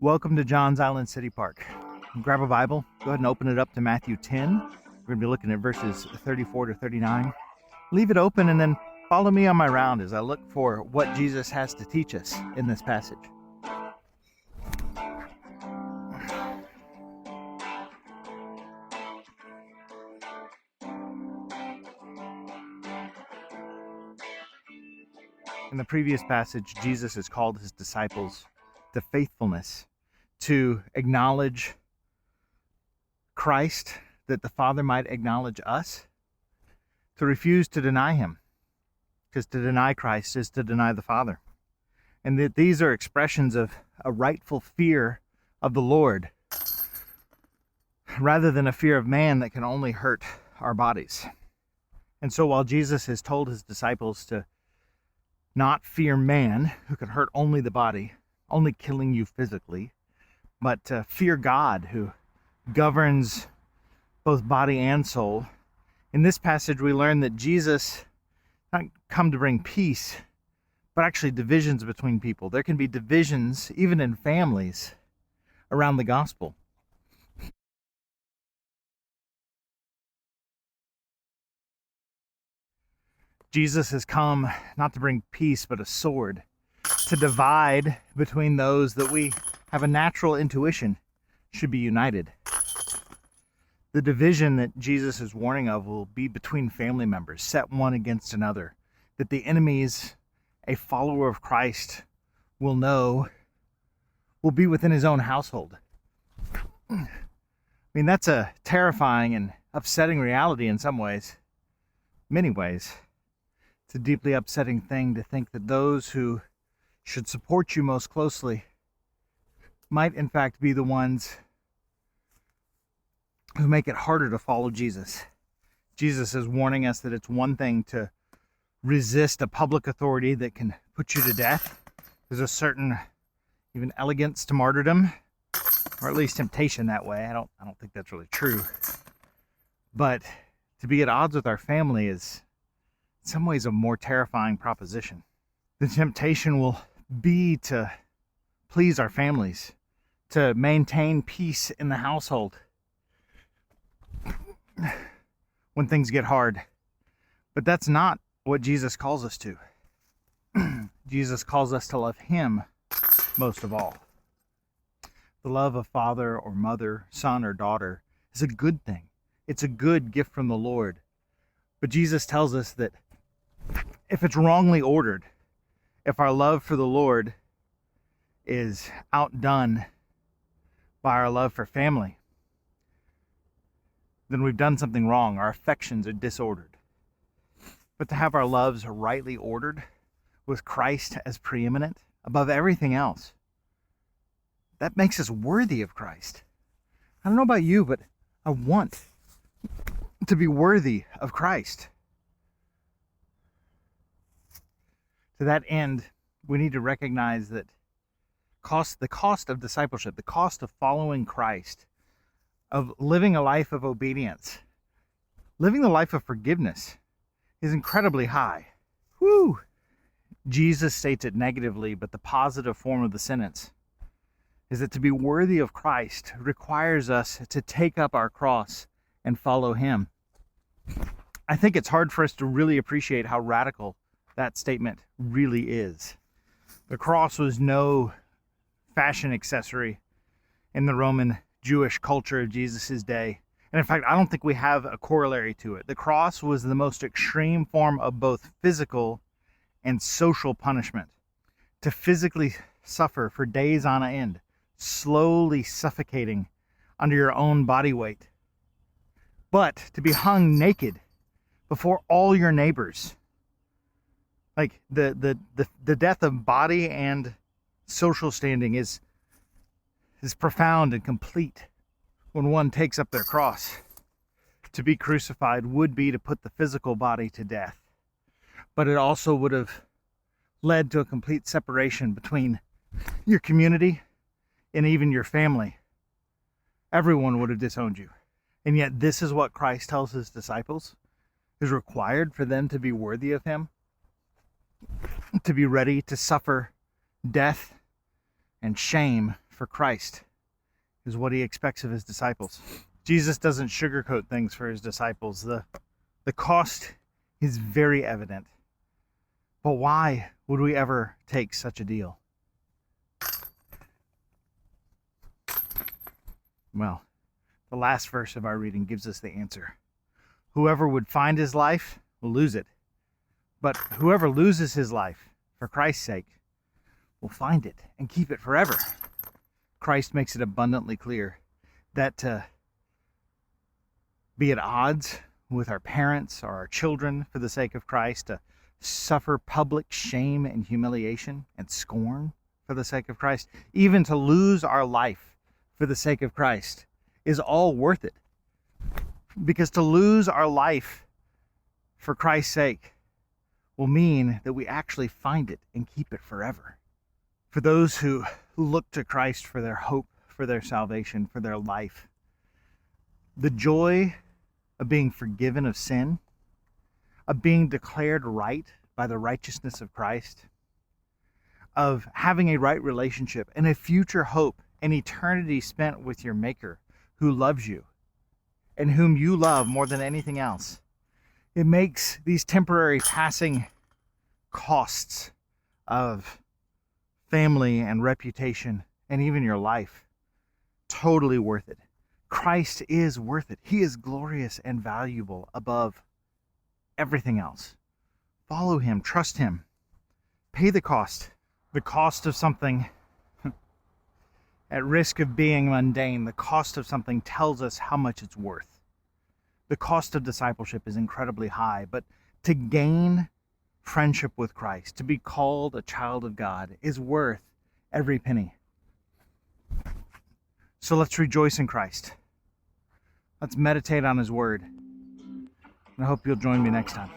Welcome to Johns Island City Park. Grab a Bible, go ahead and open it up to Matthew 10. We're going to be looking at verses 34 to 39. Leave it open and then follow me on my round as I look for what Jesus has to teach us in this passage. In the previous passage, Jesus has called his disciples to faithfulness, to acknowledge Christ, that the Father might acknowledge us, to refuse to deny him, because to deny Christ is to deny the Father. And that these are expressions of a rightful fear of the Lord, rather than a fear of man that can only hurt our bodies. And so while Jesus has told his disciples to not fear man, who can hurt only the body, only killing you physically, but fear God, who governs both body and soul. In this passage, we learn that Jesus not come to bring peace, but actually divisions between people. There can be divisions, even in families, around the gospel. Jesus has come not to bring peace, but a sword, to divide between those that we have a natural intuition should be united. The division that Jesus is warning of will be between family members, set one against another, that the enemies a follower of Christ will know will be within his own household. I mean, that's a terrifying and upsetting reality in some ways, many ways. It's a deeply upsetting thing to think that those who should support you most closely might in fact be the ones who make it harder to follow Jesus. Jesus is warning us that it's one thing to resist a public authority that can put you to death. There's a certain even elegance to martyrdom, or at least temptation that way. I don't think that's really true. But to be at odds with our family is in some ways a more terrifying proposition. The temptation will be to please our families, to maintain peace in the household when things get hard. But that's not what Jesus calls us to. Jesus calls us to love him most of all. The love of father or mother, son or daughter is a good thing. It's a good gift from the Lord. But Jesus tells us that if it's wrongly ordered, if our love for the Lord is outdone by our love for family, then we've done something wrong. Our affections are disordered. But to have our loves rightly ordered, with Christ as preeminent above everything else, that makes us worthy of Christ. I don't know about you, but I want to be worthy of Christ. To that end, we need to recognize that the cost of discipleship, the cost of following Christ, of living a life of obedience, living the life of forgiveness, is incredibly high. Woo! Jesus states it negatively, but the positive form of the sentence is that to be worthy of Christ requires us to take up our cross and follow him. I think it's hard for us to really appreciate how radical that statement really is. The cross was no fashion accessory in the Roman Jewish culture of Jesus' day. And in fact, I don't think we have a corollary to it. The cross was the most extreme form of both physical and social punishment. To physically suffer for days on end, slowly suffocating under your own body weight. But to be hung naked before all your neighbors. Like the death of body and social standing is profound and complete when one takes up their cross. To be crucified would be to put the physical body to death, but it also would have led to a complete separation between your community and even your family. Everyone would have disowned you. And yet this is what Christ tells his disciples is required for them to be worthy of him, to be ready to suffer death and shame for Christ is what he expects of his disciples. Jesus doesn't sugarcoat things for his disciples. The cost is very evident. But why would we ever take such a deal? Well, the last verse of our reading gives us the answer. Whoever would find his life will lose it. But whoever loses his life for Christ's sake will find it and keep it forever. Christ makes it abundantly clear that to be at odds with our parents or our children for the sake of Christ, to suffer public shame and humiliation and scorn for the sake of Christ, even to lose our life for the sake of Christ, is all worth it. Because to lose our life for Christ's sake will mean that we actually find it and keep it forever. For those who look to Christ for their hope, for their salvation, for their life, the joy of being forgiven of sin, of being declared right by the righteousness of Christ, of having a right relationship and a future hope, an eternity spent with your Maker who loves you and whom you love more than anything else. It makes these temporary passing costs of family and reputation and even your life totally worth it. Christ is worth it. He is glorious and valuable above everything else. Follow him, trust him, pay the cost of something at risk of being mundane. The cost of something tells us how much it's worth. The cost of discipleship is incredibly high, but to gain friendship with Christ, to be called a child of God, is worth every penny. So let's rejoice in Christ. Let's meditate on his word. And I hope you'll join me next time.